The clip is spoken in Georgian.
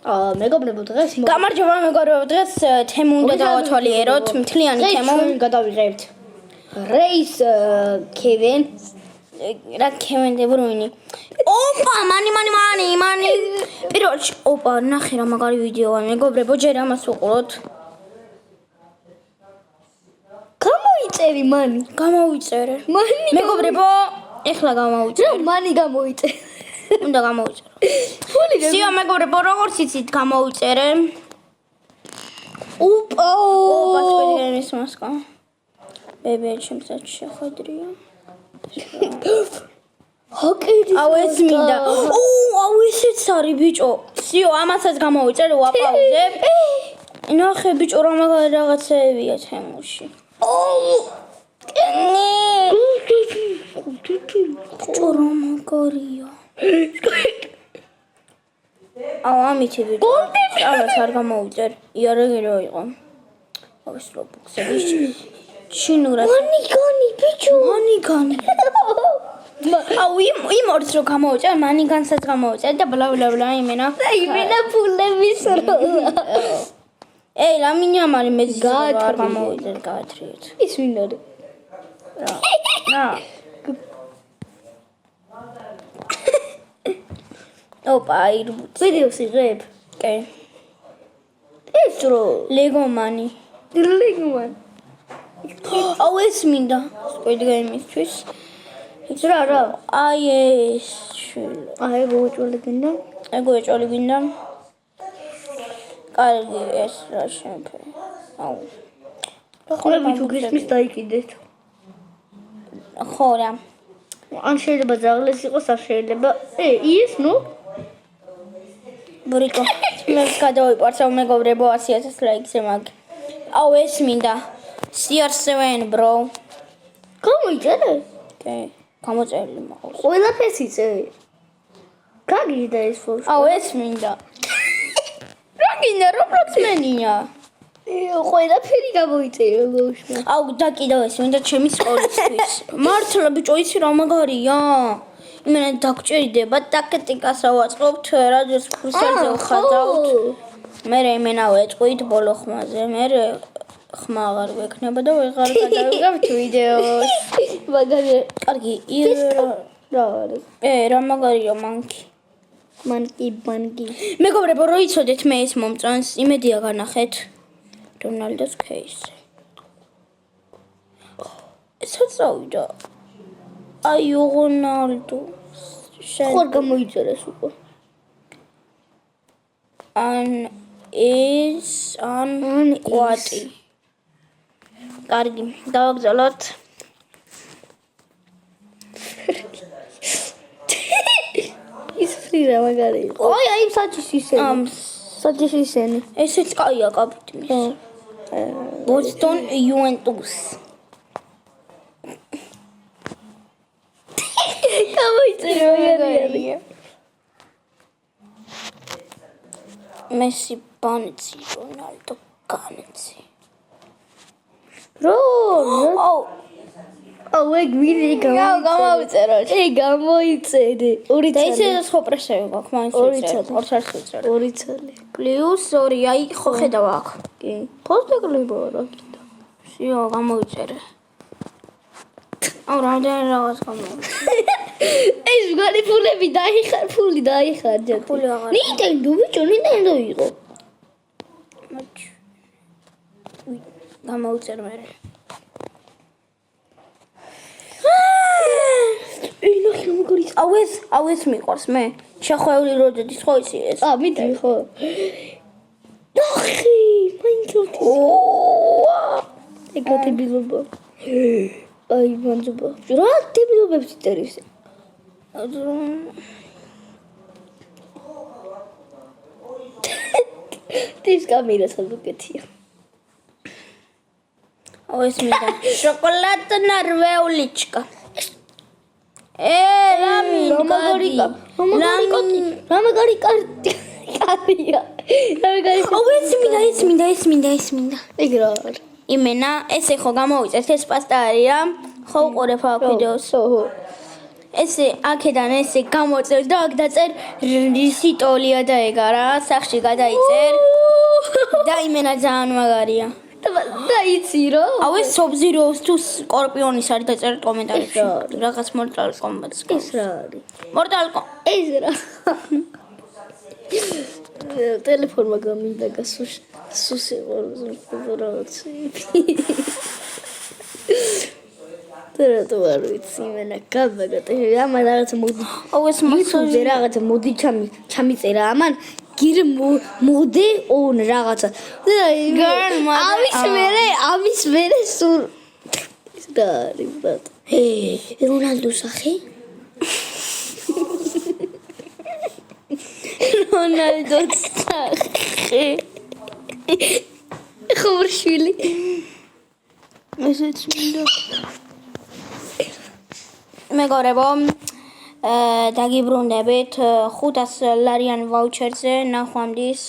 მეგობრებო დღეს გამარჯობა მეგობრებო დღეს თემი უნდა დავათვალიეროთ მთლიანი თემა გადავიღებთ რეის კევენ რა კევენ დე ბრუინი ოპა მანი პირველში ოპა ნახე რა მაგარი ვიდეოა მეგობრებო ჯერ ამას ვუყუროთ გამოიწერი მანი გამოვიწერე მეგობრებო ეხლა გამოვიწერე მანი გამოიწერი უნდა გამოვიწერო სიო მეგობრებო როგორც იცით გამოვიწერე ოპა სპეციალიზმის მასკა ბებია ჩემსაც შეხვედრია ჰოკეი აუ ეს მინდა აუ ესეც არის ბიჭო სიო ამასაც გამოვიწერე ვაპაუზებ ნახე ბიჭო რა მაგარი რაღაცეებია თემურში ბიჭო რა მაგარია აუ ამითი ბიჭო ამას არ გამოვიწერ იარაღი რა იყო აუ ეს რობოქსები ჩინურად მანიგანი ბიჭო მანიგანი აუ იმორს რო გამოვიწერ მანიგანსაც გამოვიწერ და ბლა იმენა ფულების რა ეი რა მინიამარი მეძის არ გამოვიწერ გაათრიეთ ის ვინ არის რა ოპა ირბუც ვიდეოს იღებ კი ეს რო ლეგომანი აუ ეს მინდა სკვიდ გეიმისთვის რა აი ეს აი გოჭოლი გინდა ეგო ეჭოლი გინდა კარგი ეს რა შემფე აუ ხოლმე ბიჭო გესმის დაიკიდეთ ხო რა ან შეიძლება ზაღლეს იყოს არ შეიძლება ის ნუ ბრიკო მე გადავიპარსავ მეგობრებო 100,000 ლაიქზე მაგ აუ ეს მინდა CR7 bro გამოიწერე კი გამოწერილი მაყავს ყველაფერს იწევი გაგიჟდა ეს ფორს აუ ეს მინდა რა გინდა Roblox მენია ყველაფერი გამოიწერე ბავშვი აუ და კიდევ ეს მინდა ჩემი სკოლისთვის მართლა ბიჭო ისი რა მაგარია იმენა დაგჭირდება ტაქტიკას ავაწყობთ რადიოს ფურსელზე ვხაზავთ მე იმენა ვეწყვით ბოლო ხმაზე მე ხმა აღარ გვექნება და ვეღარ გადავიღებთ ვიდეოს მაგარი კარგი რა არის რა მაგარია მანკი მეგობრებო რო იცოდეთ მე ეს მომწონს იმედია განახეთ რონალდოს кейსი ესაც წავიდა აი რონალდო ხარ გამოიწერეს უკვე ან კვატი კარგი დავაგზავნოთ ის ფრირა მაგარი ой აი საჭის ისენი ესეც კაია კაპიტნის ბოსტონ იუვენტუს გამოიწერე მაგარია მესი ბანცი რონალდო განცი აუ ეგ ვიდი გამოვიწერო გამოიწერე ორი და ისე სხვა პრესები გაქვს მაინც ორი ცალი პლუს 2 აი ხო ხედავ აქ კი ფოსტეკლება რა კიდე სიო გამოვიწერე აუ რამდენი რაღაც გამოვიწერე ეს გარი ფული დაიხარჯა ფული აღარ ნინტენდო ბიჭო ნინტენდო იყო გამოვიწერე მე აუ ეს მიყვარს მე შეხვეული როდედის ხო ისი ეს მიდი ხო ნახე მაინკრაფტი ეგ დებილობა აი მანძობა რა დებილობებს წერის ეს კამერა სადუკეთია აუ ეს მინდა შოკოლადა რვეულიჩკა რა მინდა რამაგარი კარია აუ ეს მინდა ეგ რა არის იმენა ესე ხო გამოვიწერთ ეს პასტა არის რა ხო უყურებ აქ ვიდეოს ესე აქედან ესე გამოწევ და აქ დაწერ რისი ტოლია და ეგა რა სახში გადაიწერ და იმენა ძალიან მაგარია და იცი რომ აუ ეს Sub-Zero-ს თუ Scorpion-ის არის დაწერეთ კომენტარებში რაღაც Mortal Kombat-ს ეს რა არის Mortal Kombat ეს რა ტელეფონმა გამინდა სუსი რაღაც ტერატო არ ვიცი მენა გავაგატე ამა რაღაც მოდი აუ ეს YouTube-ზე რაღაცა მოდი ჩამიწერა ამან გირ მოდი on რაღაცა ამის მერე სულ ის რა არის ბატ რონალდოს სახე რონალდოს სახე ხურშვილი ესეც მინდა მეგობრებო დაგიბრუნდებით 500 ლარიან ვაუჩერზე ნახვამდის